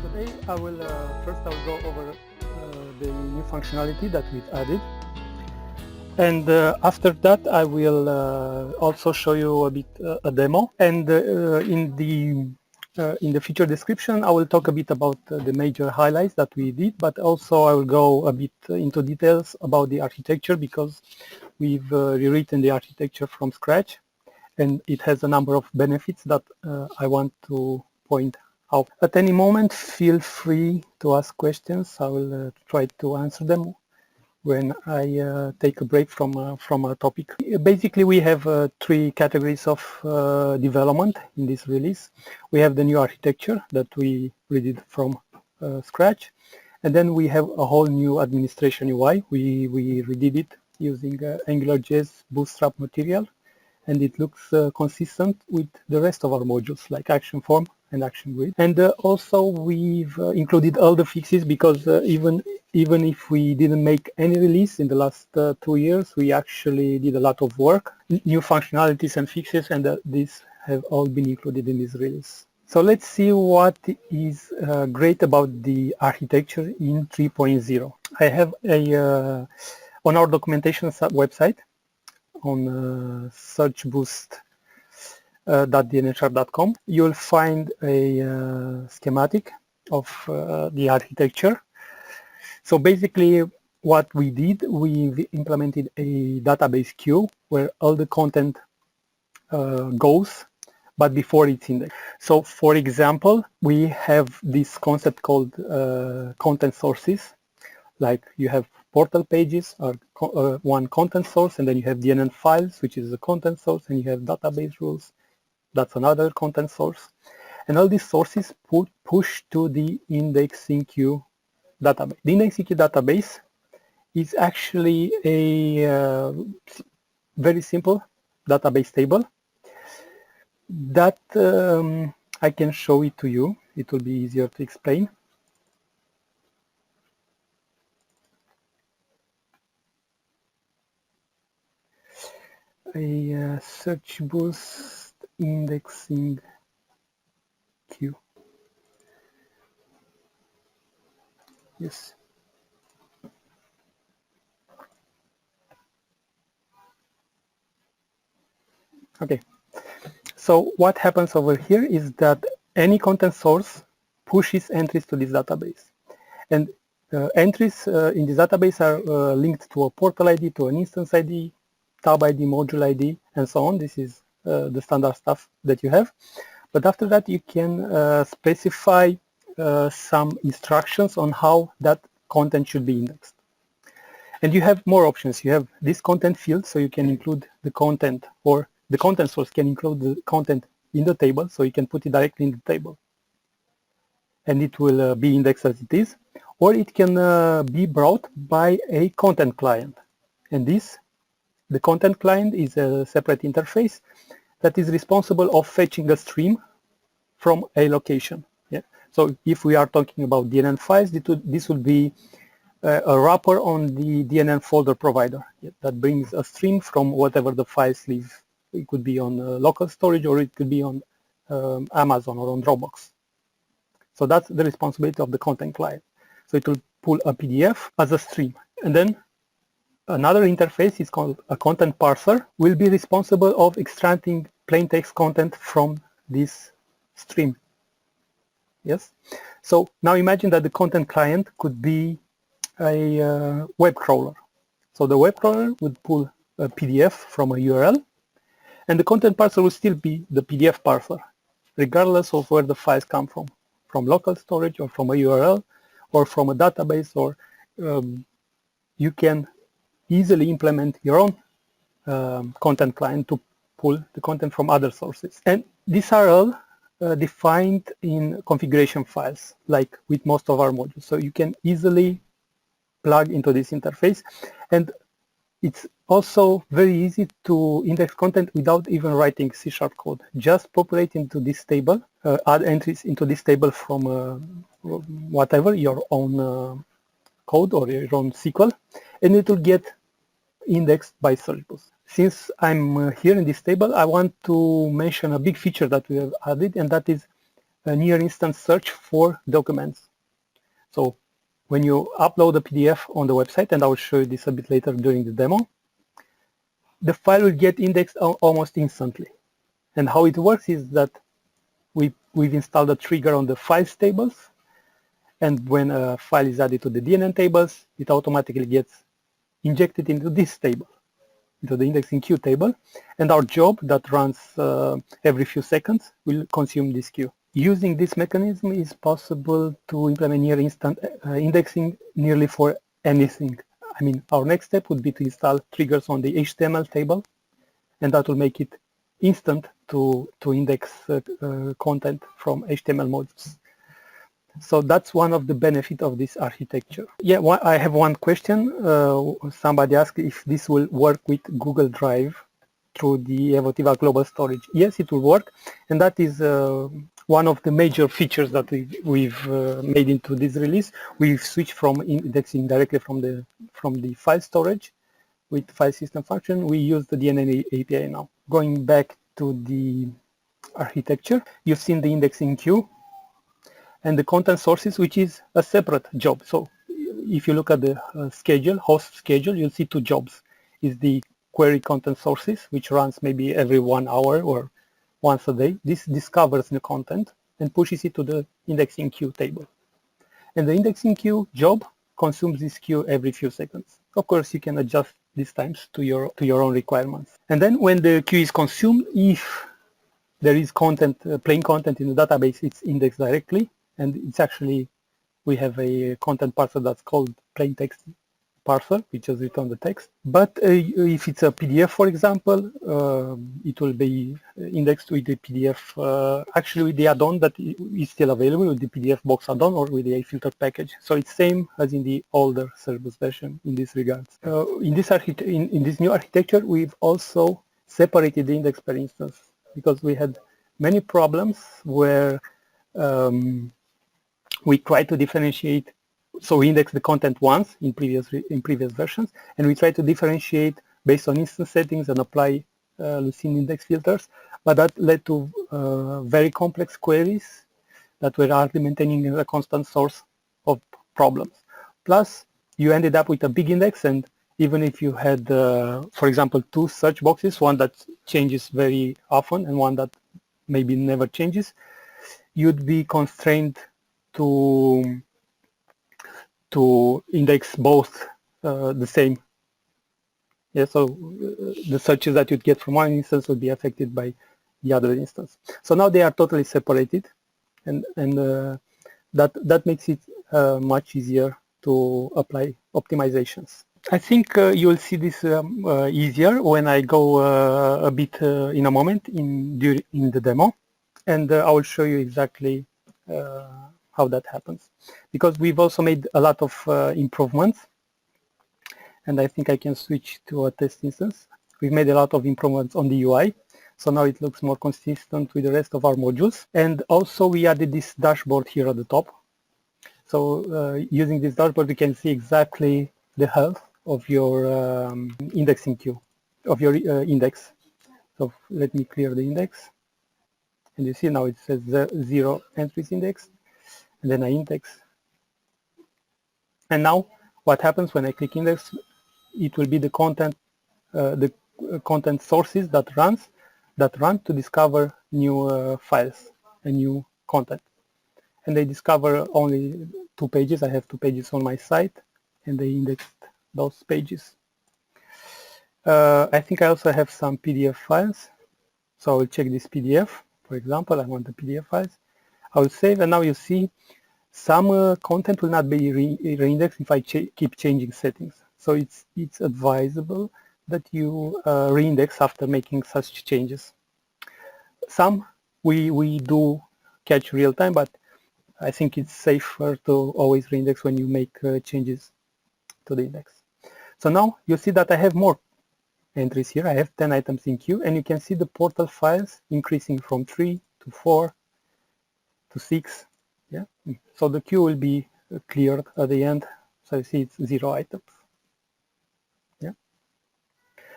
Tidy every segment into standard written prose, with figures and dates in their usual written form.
Today I will go over the new functionality that we've added, and after that I will also show you a bit a demo, and in the feature description I will talk a bit about the major highlights that we did, but also I will go a bit into details about the architecture, because we've rewritten the architecture from scratch, and it has a number of benefits that I want to point out. At any moment, feel free to ask questions. I will try to answer them when I take a break from a topic. Basically, we have three categories of development in this release. We have the new architecture that we redid from scratch, and then we have a whole new administration UI. We redid it using AngularJS Bootstrap material, and it looks consistent with the rest of our modules like action form and action grid. And also we've included all the fixes, because even if we didn't make any release in the last 2 years, we actually did a lot of work, new functionalities and fixes, and these have all been included in this release. So let's see what is great about the architecture in 3.0. I have on our documentation website, on searchboost.dnhr.com, you'll find a schematic of the architecture. So basically what we did, we implemented a database queue where all the content goes, but before it's indexed. So for example, we have this concept called content sources. Like you have portal pages are one content source, and then you have DNN files, which is a content source, and you have database rules, that's another content source. And all these sources push to the indexing queue database. The indexing queue database is actually a very simple database table that I can show it to you. It will be easier to explain. A search boost indexing queue. Yes. Okay. So what happens over here is that any content source pushes entries to this database, and entries in this database are linked to a portal ID, to an instance ID, tab ID, module ID, and so on. This is the standard stuff that you have. But after that, you can specify some instructions on how that content should be indexed. And you have more options. You have this content field, so you can include the content, or the content source can include the content in the table, so you can put it directly in the table, and it will be indexed as it is. Or it can be brought by a content client, and the content client is a separate interface that is responsible of fetching a stream from a location. Yeah. So if we are talking about DNN files, this would be a wrapper on the DNN folder provider, yeah, that brings a stream from whatever the files live. It could be on local storage, or it could be on Amazon or on Dropbox. So that's the responsibility of the content client. So it will pull a PDF as a stream, and then another interface is called a content parser, will be responsible of extracting plain text content from this stream. Yes. So now imagine that the content client could be a web crawler. So the web crawler would pull a PDF from a URL, and the content parser will still be the PDF parser, regardless of where the files come from local storage, or from a URL, or from a database, or you can easily implement your own content client to pull the content from other sources. And these are all defined in configuration files, like with most of our modules. So you can easily plug into this interface, and it's also very easy to index content without even writing C# code. Just populate into this table, add entries into this table from whatever, your own code or your own SQL, and it will get indexed by SearchBoost. Since I'm here in this table, I want to mention a big feature that we have added, and that is a near instant search for documents. So when you upload a PDF on the website, and I will show you this a bit later during the demo, the file will get indexed almost instantly. And how it works is that we've installed a trigger on the files tables, and when a file is added to the DNN tables, it automatically gets injected into this table, into the indexing queue table, and our job that runs every few seconds will consume this queue. Using this mechanism is possible to implement near instant indexing nearly for anything. I mean, our next step would be to install triggers on the HTML table, and that will make it instant to index content from HTML modules. So that's one of the benefits of this architecture. Yeah, I have one question. Somebody asked if this will work with Google Drive through the Evotiva Global Storage. Yes, it will work, and that is one of the major features that we've made into this release. We've switched from indexing directly from the file storage with file system function. We use the DNN API now. Going back to the architecture, you've seen the indexing queue and the content sources, which is a separate job. So if you look at the schedule, host schedule, you'll see two jobs. Is the query content sources, which runs maybe every 1 hour or once a day. This discovers the content and pushes it to the indexing queue table. And the indexing queue job consumes this queue every few seconds. Of course, you can adjust these times to your own requirements. And then when the queue is consumed, if there is content, plain content in the database, it's indexed directly. And it's actually, we have a content parser that's called plain text parser, which just return the text. But if it's a PDF, for example, it will be indexed with the PDF, actually with the add-on that is still available, with the PDF box add-on or with the filter package. So it's same as in the older Cerbus version in this regards. In this new architecture, we've also separated the index per instance, because we had many problems where we try to differentiate. So we index the content once in previous versions, and we try to differentiate based on instance settings and apply Lucene index filters. But that led to very complex queries that were hardly maintaining a constant source of problems. Plus, you ended up with a big index, and even if you had, for example, two search boxes, one that changes very often and one that maybe never changes, you'd be constrained to index both the same. Yeah, so the searches that you'd get from one instance would be affected by the other instance. So now they are totally separated, and that makes it much easier to apply optimizations. I think you'll see this easier when I go a bit in a moment in the demo, and I will show you exactly how that happens, because we've also made a lot of improvements, and I think I can switch to a test instance. We've made a lot of improvements on the UI, so now it looks more consistent with the rest of our modules. And also we added this dashboard here at the top. So using this dashboard, you can see exactly the health of your indexing queue, of your index. So let me clear the index, and you see now it says 0 entries indexed. And then I index, and now what happens when I click index? It will be the content sources that run to discover new files and new content, and they discover only 2 pages. I have 2 pages on my site, and they indexed those pages. I think I also have some PDF files, so I will check this PDF. For example, I want the PDF files. I will save, and now you see some content will not be re-indexed if I keep changing settings. So it's advisable that you re-index after making such changes. Some we do catch real time, but I think it's safer to always re-index when you make changes to the index. So now you see that I have more entries here. I have 10 items in queue, and you can see the portal files increasing from 3 to 4 to 6. Yeah, so the queue will be cleared at the end. So you see it's 0 items. Yeah.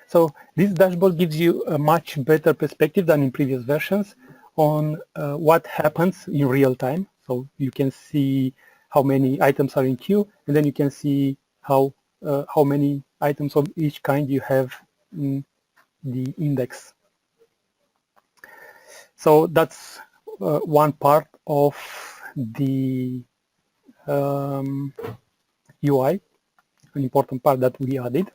So this dashboard gives you a much better perspective than in previous versions on what happens in real time. So you can see how many items are in queue, and then you can see how many items of each kind you have in the index. So that's one part of the UI, an important part that we added.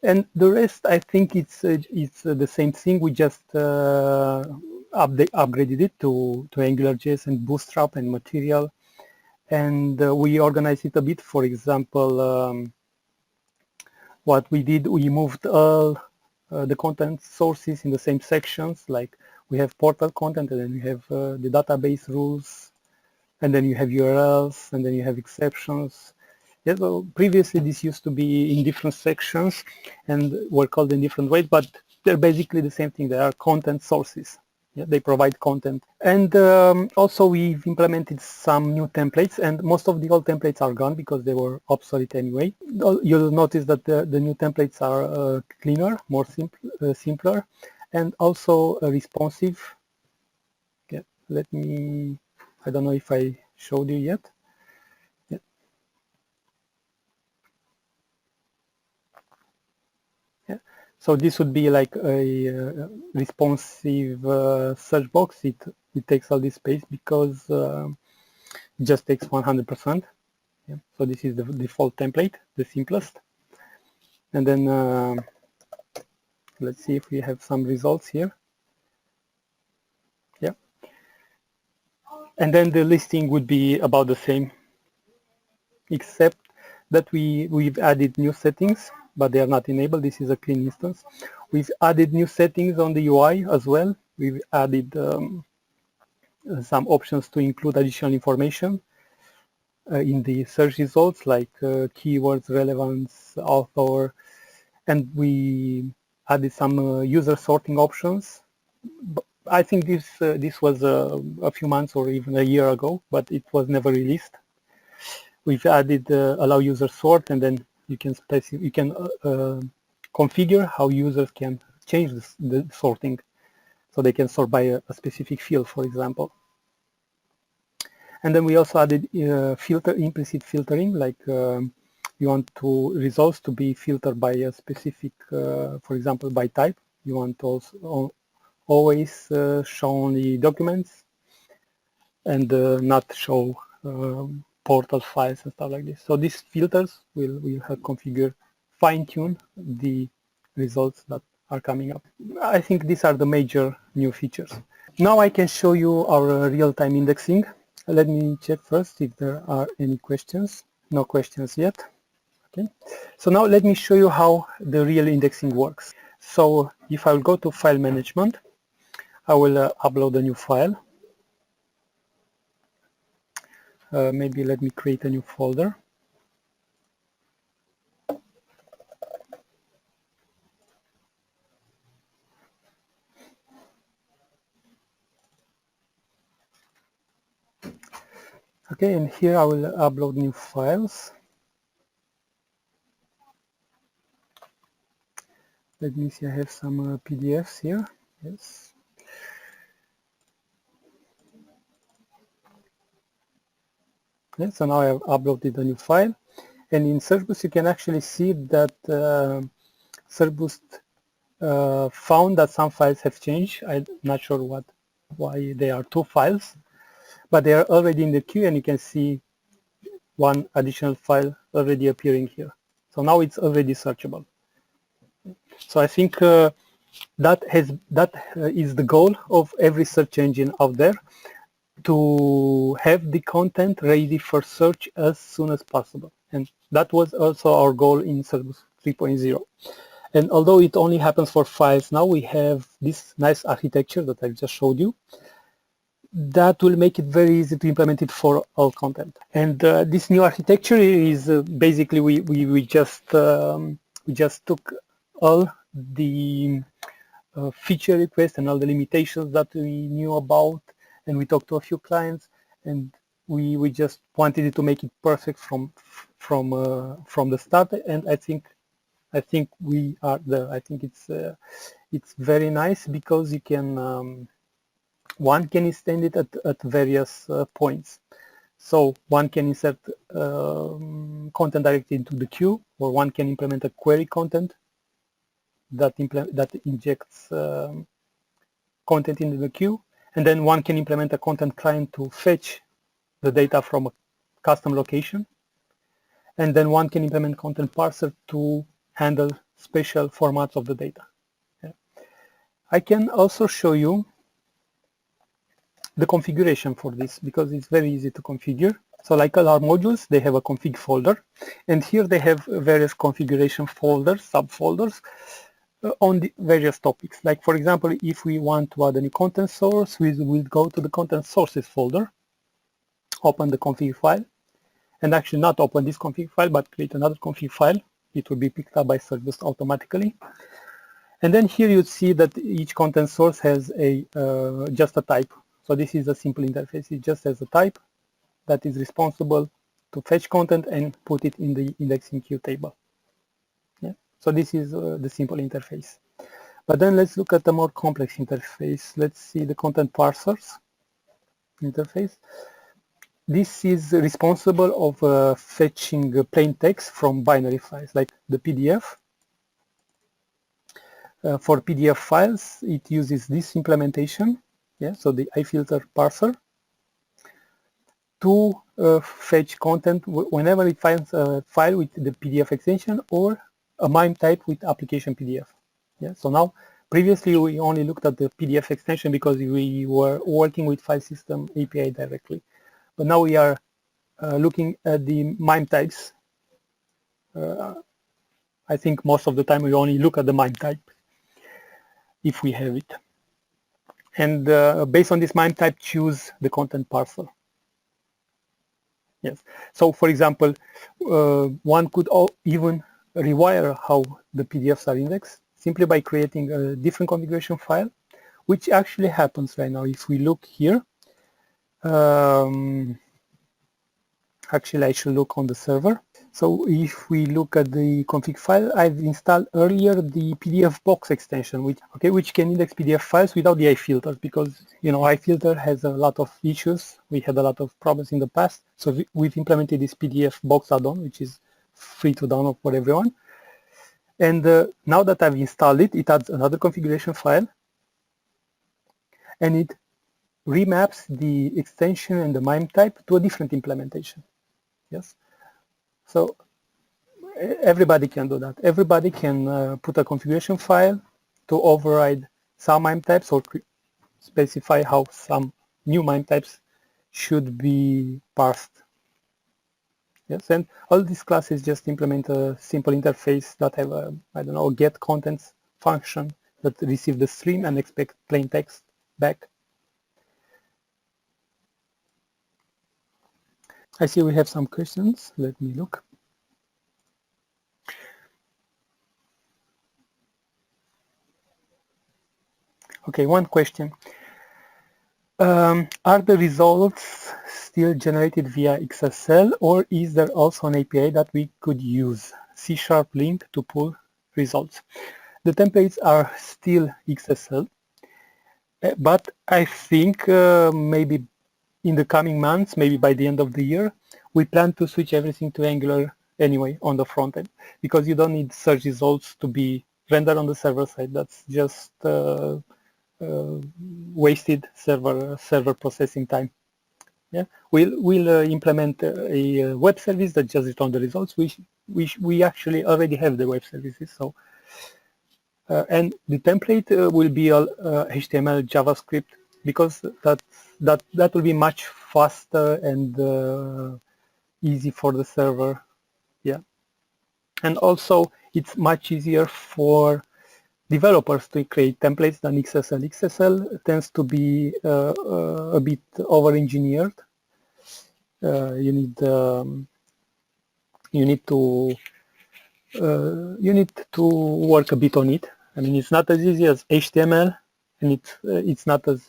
And the rest, I think it's the same thing. We just upgraded it to AngularJS and Bootstrap and Material, and we organized it a bit. For example, what we did, we moved all the content sources in the same sections. Like we have portal content, and then we have the database rules, and then you have URLs, and then you have exceptions. Yeah, so previously this used to be in different sections and were called in different ways, but they're basically the same thing. They are content sources. Yeah, they provide content. And also we've implemented some new templates, and most of the old templates are gone because they were obsolete anyway. You'll notice that the new templates are cleaner, more simpler, and also responsive. Yeah, let me, I don't know if I showed you yet. So this would be like a responsive search box. It takes all this space because it just takes 100%. Yeah. So this is the default template, the simplest. And then let's see if we have some results here. Yeah. And then the listing would be about the same, except that we've added new settings, but they are not enabled. This is a clean instance. We've added new settings on the UI as well. We've added some options to include additional information in the search results, like keywords, relevance, author, and we added some user sorting options. I think this was a few months or even a year ago, but it was never released. We've added allow user sort, and then you can configure how users can change the sorting, so they can sort by a specific field, for example. And then we also added implicit filtering, like you want results to be filtered by a specific, for example, by type. You want to also always show only documents and not show portal files and stuff like this. So these filters will help configure, fine-tune the results that are coming up. I think these are the major new features. Now I can show you our real-time indexing. Let me check first if there are any questions. No questions yet. Okay. So now let me show you how the real indexing works. So if I will go to file management, I will upload a new file. Maybe let me create a new folder. Okay, and here I will upload new files. Let me see, I have some PDFs here. Yes. Okay, so now I have uploaded a new file. And in SearchBoost, you can actually see that SearchBoost found that some files have changed. I'm not sure why they are two files, but they are already in the queue, and you can see one additional file already appearing here. So now it's already searchable. So I think that is the goal of every search engine out there, to have the content ready for search as soon as possible. And that was also our goal in SearchBoost 3.0. And although it only happens for files now, we have this nice architecture that I just showed you that will make it very easy to implement it for all content. And this new architecture is basically we just took all the feature requests and all the limitations that we knew about, and we talked to a few clients, and we just wanted it to make it perfect from the start. And I think we are there. I think it's very nice because you can one can extend it at various points. So one can insert content directly into the queue, or one can implement a query content that injects content into the queue, and then one can implement a content client to fetch the data from a custom location, and then one can implement content parser to handle special formats of the data. Yeah. I can also show you the configuration for this, because it's very easy to configure. So like all our modules, they have a config folder, and here they have various configuration folders, subfolders, on the various topics. Like for example, if we want to add a new content source, we will go to the content sources folder, open the config file, and actually not open this config file, but create another config file. It will be picked up by service automatically. And then here you see that each content source has a just a type. So this is a simple interface. It just has a type that is responsible to fetch content and put it in the indexing queue table. Yeah. So this is the simple interface. But then let's look at the more complex interface. Let's see the content parsers interface. This is responsible of fetching plain text from binary files like the PDF. For PDF files, it uses this implementation, yeah, so the iFilter parser, to fetch content whenever it finds a file with the PDF extension or a MIME type with application PDF. Yeah, so now previously we only looked at the PDF extension because we were working with file system API directly, but now we are looking at the MIME types. I think most of the time we only look at the MIME type if we have it, and based on this MIME type, choose the content parser. Yes. So, for example, one could even rewire how the PDFs are indexed simply by creating a different configuration file, which actually happens right now. If we look here, actually I should look on the server. So if we look at the config file, I've installed earlier the PDF box extension, which can index PDF files without the iFilter, because iFilter has a lot of issues. We had a lot of problems in the past, so we've implemented this PDF box add-on, which is free to download for everyone. And now that I've installed it, it adds another configuration file, and it remaps the extension and the MIME type to a different implementation. Yes. So everybody can do that. Everybody can put a configuration file to override some MIME types or specify how some new MIME types should be parsed. Yes, and all these classes just implement a simple interface that have a, I don't know, get contents function that receive the stream and expect plain text back. I see we have some questions. Let me look. Okay, one question. Are the results still generated via XSL, or is there also an API that we could use, C# link, to pull results? The templates are still XSL, but I think maybe in the coming months, maybe by the end of the year, we plan to switch everything to Angular anyway on the front end, because you don't need search results to be rendered on the server side. That's just wasted server processing time. Yeah, we'll implement a web service that just returns the results. We actually already have the web services. So and the template will be all HTML, JavaScript, because that will be much faster and easy for the server. Yeah, and also it's much easier for developers to create templates than XSL. XSL tends to be a bit over-engineered. You need to work a bit on it. I mean, it's not as easy as HTML, and it's not as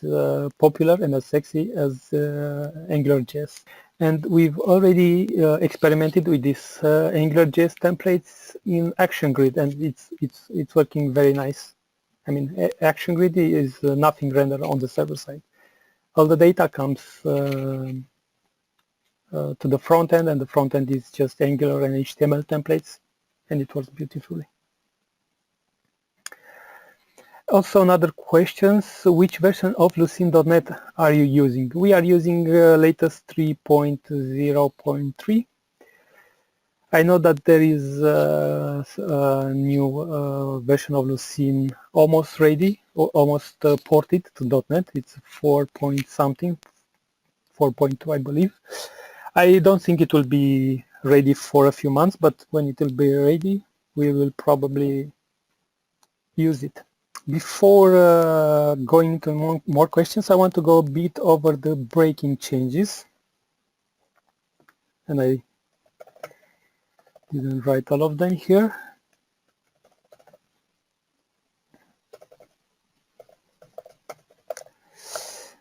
popular and as sexy as AngularJS. And we've already experimented with this AngularJS templates in ActionGrid, and it's working very nice. I mean, ActionGrid is nothing rendered on the server side. all the data comes to the front end, and the front end is just Angular and HTML templates, and it works beautifully. Also, another question, so which version of Lucene.NET are you using? We are using latest 3.0.3. I know that there is a new version of Lucene almost ready, or almost ported to .NET. It's 4 point something, 4.2, I believe. I don't think it will be ready for a few months, but when it will be ready, we will probably use it. Before going into more questions, I want to go a bit over the breaking changes. And I didn't write all of them here.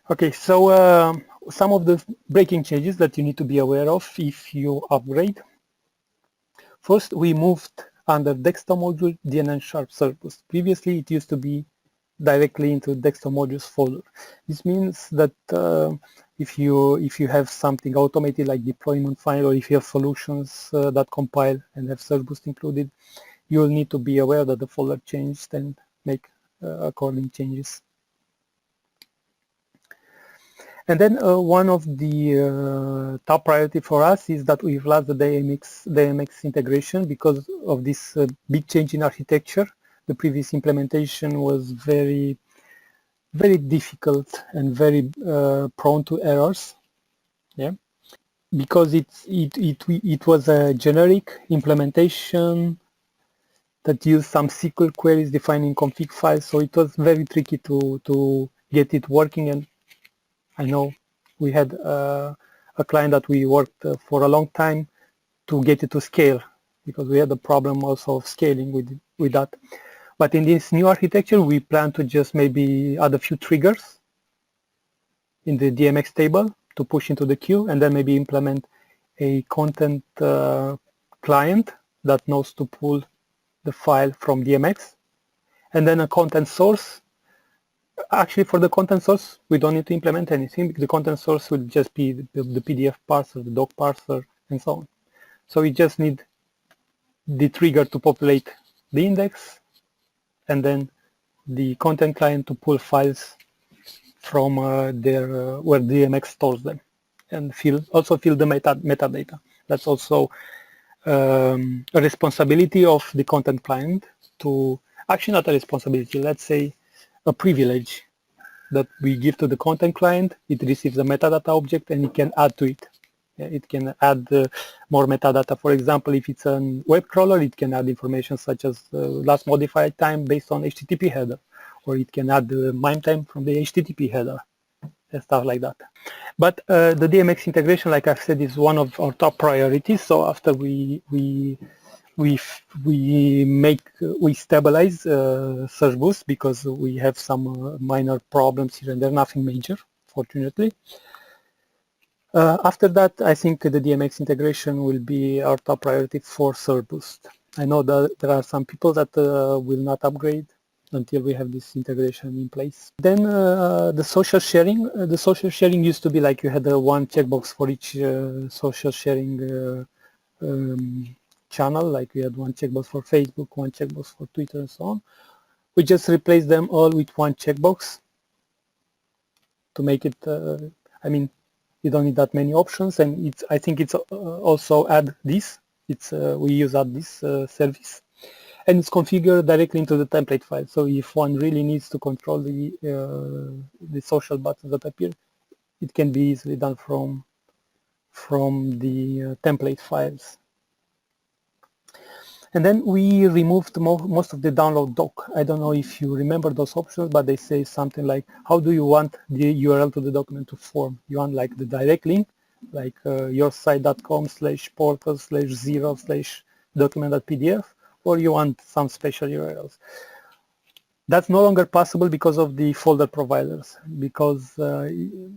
Okay, so some of the breaking changes that you need to be aware of if you upgrade. First, we moved under desktop module DNN sharp service. Previously, it used to be directly into desktop modules folder. This means that if you have something automated like deployment file, or if you have solutions that compile and have Certboost included, you will need to be aware that the folder changed and make according changes. And then one of the top priority for us is that we've lost the DMX integration because of this big change in architecture. The previous implementation was very difficult and very prone to errors. Yeah, because it was a generic implementation that used some SQL queries defining config files, so it was very tricky to get it working. And I know we had a client that we worked for a long time to get it to scale, because we had a problem also of scaling with that. But in this new architecture, we plan to just maybe add a few triggers in the DMX table to push into the queue, and then maybe implement a content client that knows to pull the file from DMX, and then a content source. Actually, for the content source, we don't need to implement anything. The content source will just be the PDF parser, the doc parser, and so on. So we just need the trigger to populate the index, and then the content client to pull files from where DMX stores them, and also fill the metadata. That's also a responsibility of the content client to, actually not a responsibility, let's say a privilege that we give to the content client. It receives a metadata object and it can add to it. It can add more metadata. For example, if it's a web crawler, it can add information such as last modified time based on HTTP header, or it can add the MIME time from the HTTP header and stuff like that. But the DMX integration, like I've said, is one of our top priorities. So after we stabilize Certboost, because we have some minor problems here and there, nothing major, fortunately. After that, I think the DMX integration will be our top priority for Certboost. I know that there are some people that will not upgrade until we have this integration in place. Then the social sharing. The social sharing used to be like you had one checkbox for each social sharing channel, like we had one checkbox for Facebook, one checkbox for Twitter, and so on. We just replaced them all with one checkbox to make it, I mean, you don't need that many options, and I think it's also add this. We use add this service, and it's configured directly into the template file. So if one really needs to control the social buttons that appear, it can be easily done from the template files. And then we removed most of the download doc. I don't know if you remember those options, but they say something like, how do you want the URL to the document to form? You want like the direct link, like yoursite.com/portal/0/document.pdf, or you want some special URLs? That's no longer possible because of the folder providers, because the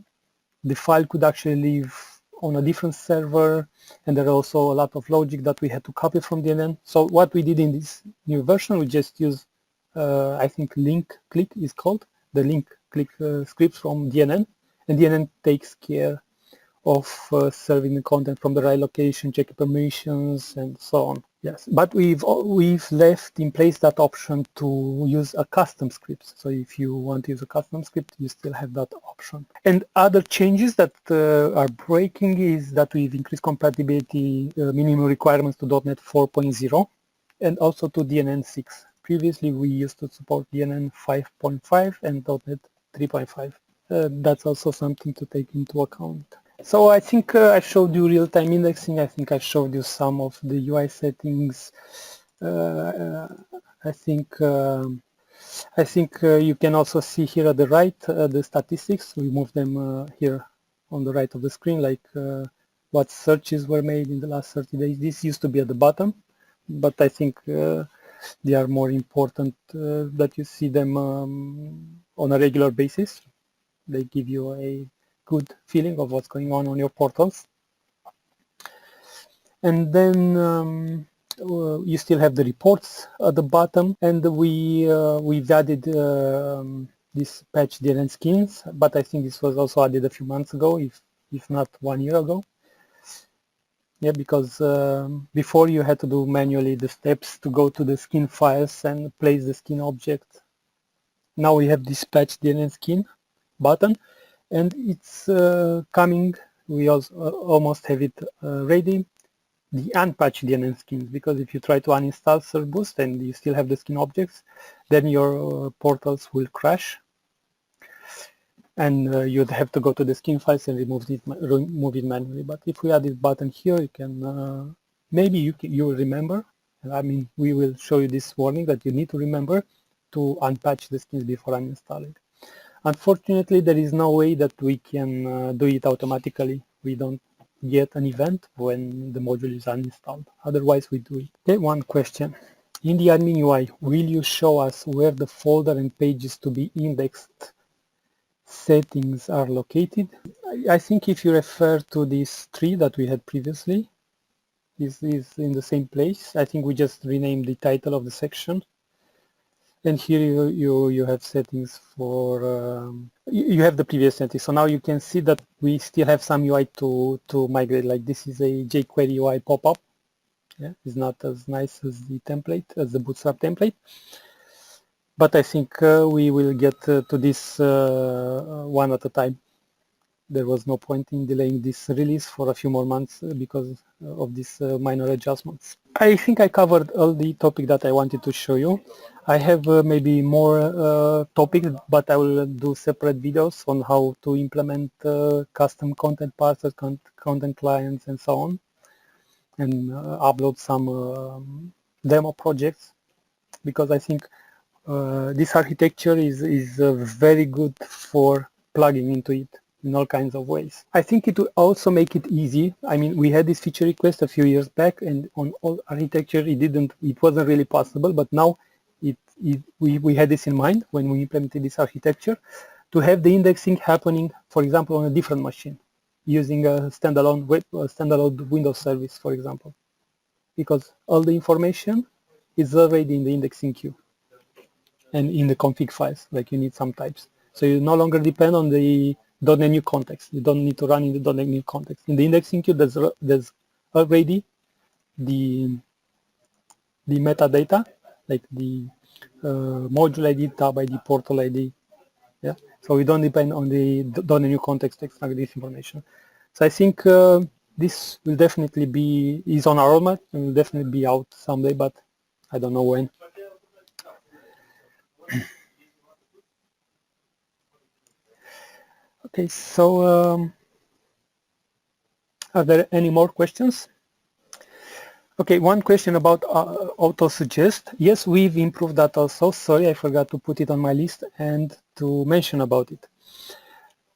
file could actually live on a different server, and there are also a lot of logic that we had to copy from DNN. So what we did in this new version, we just use, I think link click is called, the link click scripts from DNN, and DNN takes care of serving the content from the right location, checking permissions, and so on. Yes, but we've left in place that option to use a custom script. So if you want to use a custom script, you still have that option. And other changes that are breaking is that we've increased compatibility minimum requirements to .NET 4.0 and also to DNN 6. Previously, we used to support DNN 5.5 and .NET 3.5. That's also something to take into account. So I think I showed you real-time indexing. I think I showed you some of the UI settings. I think you can also see here at the right the statistics. We moved them here on the right of the screen, like what searches were made in the last 30 days. This used to be at the bottom, but I think they are more important that you see them on a regular basis. They give you a good feeling of what's going on your portals. And then you still have the reports at the bottom, and we've added this patch DNN skins, but I think this was also added a few months ago, if not 1 year ago. Yeah, because before you had to do manually the steps to go to the skin files and place the skin object. Now we have this patch DNN skin button, and it's coming. We also almost have it ready. The unpatched DNN skins, because if you try to uninstall ServBoost and you still have the skin objects, then your portals will crash, and you'd have to go to the skin files and remove it manually. But if we add this button here, you can maybe you will remember. I mean, we will show you this warning that you need to remember to unpatch the skins before uninstalling. Unfortunately, there is no way that we can do it automatically. We don't get an event when the module is uninstalled. Otherwise, we do it. Okay, one question. In the admin UI, will you show us where the folder and pages to be indexed settings are located? I think if you refer to this tree that we had previously, this is in the same place. I think we just renamed the title of the section. And here you have settings for, you have the previous settings. So now you can see that we still have some UI to migrate, like this is a jQuery UI pop-up. Yeah, it's not as nice as the template, as the Bootstrap template. But I think we will get to this one at a time. There was no point in delaying this release for a few more months because of these minor adjustments. I think I covered all the topic that I wanted to show you. I have maybe more topics, but I will do separate videos on how to implement custom content parsers, content clients, and so on, and upload some demo projects, because I think this architecture is very good for plugging into it in all kinds of ways. I think it will also make it easy. I mean, we had this feature request a few years back, and on all architecture it wasn't really possible, but now we had this in mind when we implemented this architecture, to have the indexing happening, for example, on a different machine, using a standalone Windows service, for example, because all the information is already in the indexing queue and in the config files, like you need some types. So you no longer depend on the .NET New context. You don't need to run in the .NET New context. In the indexing queue, there's already the metadata, like the module ID, tab ID, portal ID. Yeah, so we don't depend on the .NET New context to extract this information. So I think this will definitely is on our roadmap and will definitely be out someday, but I don't know when. Okay, so are there any more questions? Okay, one question about auto-suggest. Yes, we've improved that also. Sorry, I forgot to put it on my list and to mention about it.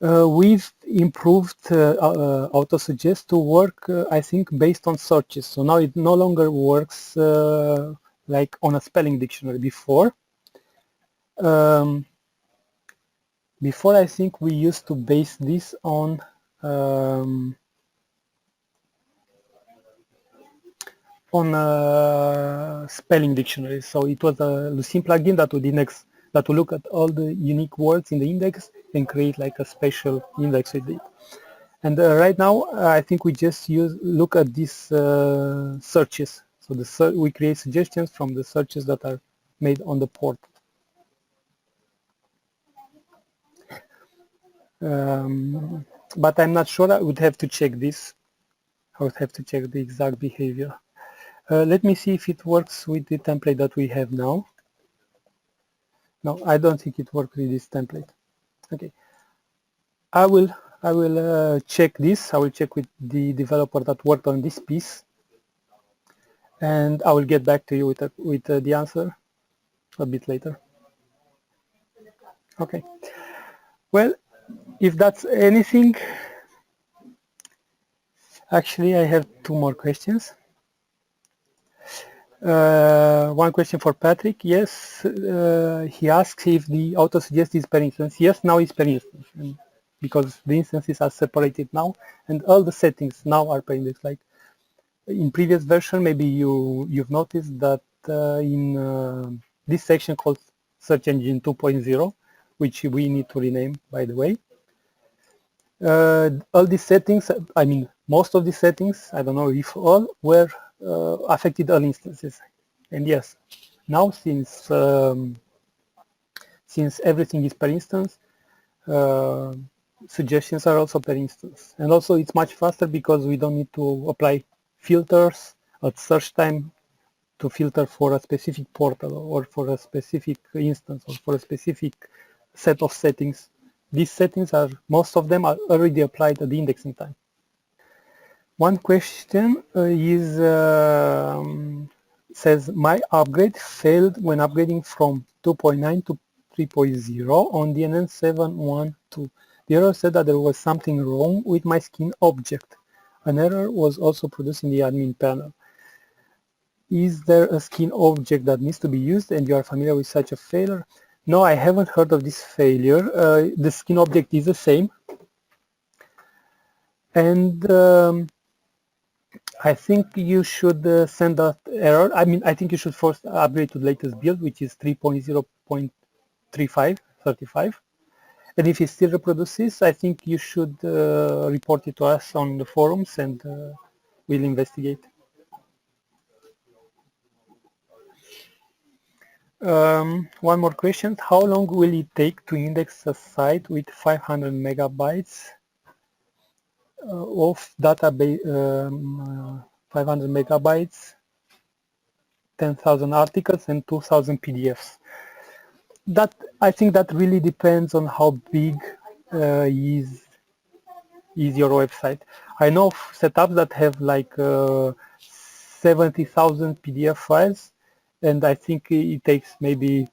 We've improved auto-suggest to work, I think, based on searches. So now it no longer works like on a spelling dictionary before. Before, I think we used to base this on spelling dictionary. So it was a Lucene plugin that would index that will look at all the unique words in the index and create like a special index with it. And right now, I think we just look at these searches. So we create suggestions from the searches that are made on the portal. But I'm not sure. I would have to check this. I would have to check the exact behavior. Let me see if it works with the template that we have now. No, I don't think it works with this template. Okay, I will check this. I will check with the developer that worked on this piece, and I will get back to you with the answer a bit later. Okay. Well, if that's anything, actually I have two more questions. One question for Patrick. Yes, he asks if the autosuggest is per instance. Yes, now it's per instance, because the instances are separated now, and all the settings now are per index. Like in previous version, maybe you've noticed that in this section called Search Engine 2.0, which we need to rename, by the way. All these settings, I mean, most of these settings, I don't know if all, were affected all instances. And yes, now since everything is per instance, suggestions are also per instance. And also it's much faster because we don't need to apply filters at search time to filter for a specific portal or for a specific instance or for a specific set of settings. These settings are, most of them are already applied at the indexing time. One question says, my upgrade failed when upgrading from 2.9 to 3.0 on DNN 712. The error said that there was something wrong with my skin object. An error was also produced in the admin panel. Is there a skin object that needs to be used and you are familiar with such a failure? No, I haven't heard of this failure. The skin object is the same. And I think you should send that error. I mean, I think you should first upgrade to the latest build, which is 3.0.35. And if it still reproduces, I think you should report it to us on the forums and we'll investigate. One more question. How long will it take to index a site with 500 megabytes of database, 500 megabytes, 10,000 articles and 2,000 PDFs? That, I think that really depends on how big is your website. I know setups that have like 70,000 PDF files, and I think it takes maybe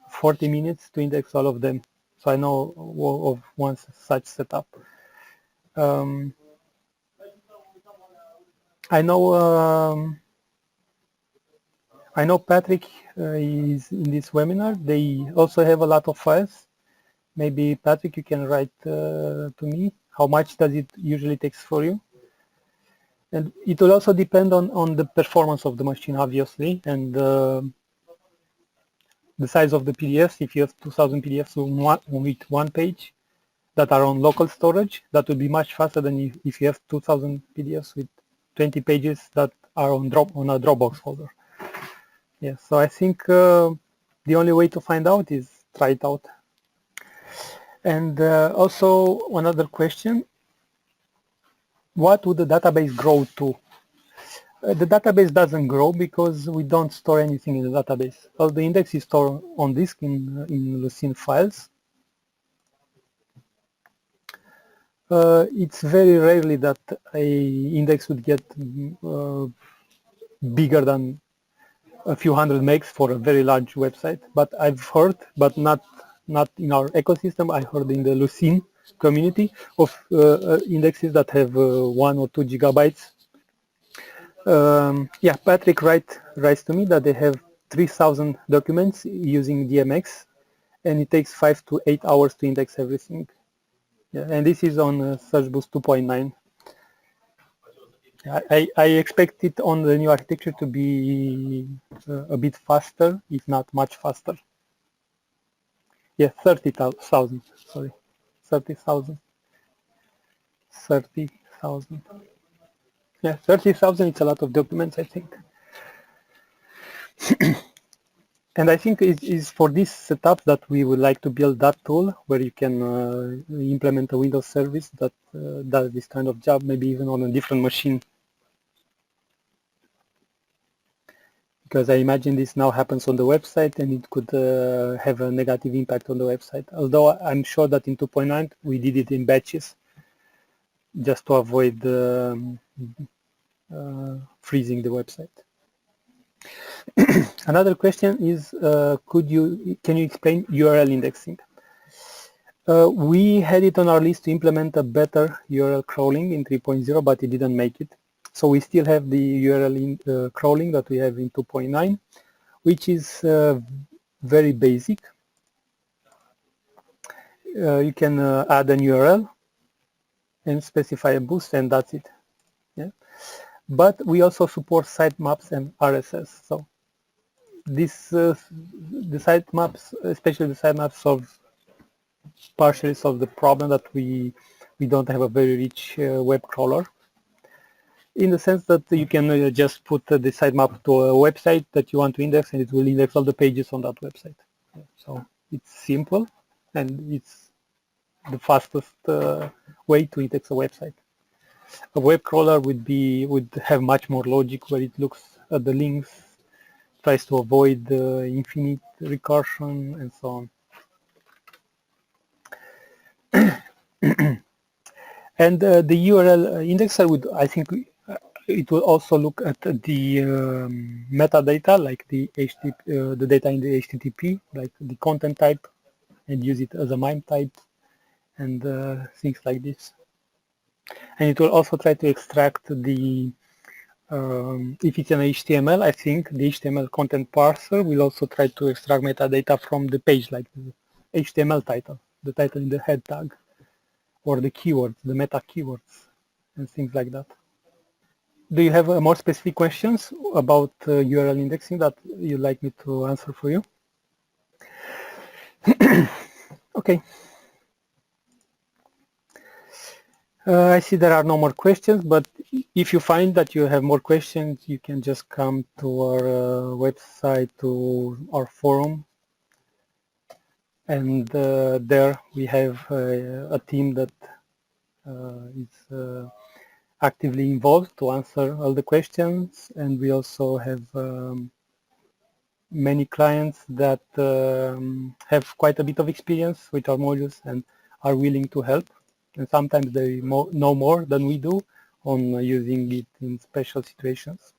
40 minutes to index all of them. So I know of one such setup. I know Patrick is in this webinar. They also have a lot of files. Maybe Patrick, you can write to me. How much does it usually takes for you? And it will also depend on the performance of the machine, obviously, and the size of the PDFs. If you have 2,000 PDFs with one page that are on local storage, that will be much faster than if you have 2,000 PDFs with 20 pages that are on a Dropbox folder. Yeah, so I think the only way to find out is try it out. And also another question, what would the database grow to? The database doesn't grow because we don't store anything in the database. All the index is stored on disk in Lucene files. It's very rarely that a index would get bigger than a few hundred megs for a very large website. But I've heard, but not in our ecosystem, I heard in the Lucene community of indexes that have 1 or 2 gigabytes. Yeah, Patrick writes to me that they have 3,000 documents using DMX, and it takes 5 to 8 hours to index everything. Yeah, and this is on SearchBoost 2.9. I expect it on the new architecture to be a bit faster, if not much faster. Yeah, 30,000. Sorry, 30,000. 30,000. Yeah, 30,000. It's a lot of documents, I think. And I think it is for this setup that we would like to build that tool where you can implement a Windows service that does this kind of job, maybe even on a different machine. Because I imagine this now happens on the website and it could have a negative impact on the website. Although I'm sure that in 2.9 we did it in batches just to avoid freezing the website. Another question is, can you explain URL indexing? We had it on our list to implement a better URL crawling in 3.0, but it didn't make it. So we still have the URL crawling that we have in 2.9, which is very basic. You can add an URL and specify a boost, and that's it. Yeah. But we also support sitemaps and RSS. So this the sitemaps, especially the sitemaps, partially solve the problem that we don't have a very rich web crawler. In the sense that you can just put the sitemap to a website that you want to index, and it will index all the pages on that website. So it's simple, and it's the fastest way to index a website. A web crawler would have much more logic, where it looks at the links, tries to avoid infinite recursion, and so on. And the URL indexer I think it will also look at the metadata, like the data in the HTTP, like the content type, and use it as a MIME type, and things like this. And it will also try to extract the, if it's an HTML, I think the HTML content parser will also try to extract metadata from the page, like the HTML title, the title in the head tag, or the keywords, the meta keywords, and things like that. Do you have more specific questions about URL indexing that you'd like me to answer for you? Okay. I see there are no more questions, but if you find that you have more questions, you can just come to our website, to our forum, and there we have a team that is actively involved to answer all the questions, and we also have many clients that have quite a bit of experience with our modules and are willing to help, and sometimes they know more than we do on using it in special situations.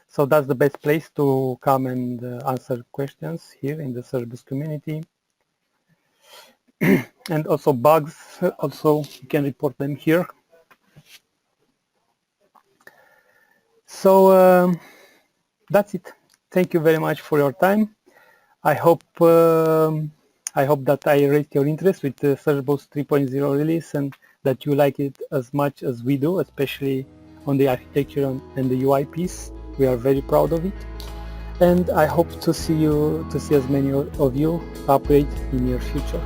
So that's the best place to come and answer questions here in the Cerberus community. And also bugs, also you can report them here. So that's it. Thank you very much for your time. I hope that I raised your interest with the Cerberus 3.0 release, and that you like it as much as we do, especially on the architecture and the UI piece. We are very proud of it, and I hope to see as many of you upgrade in your future.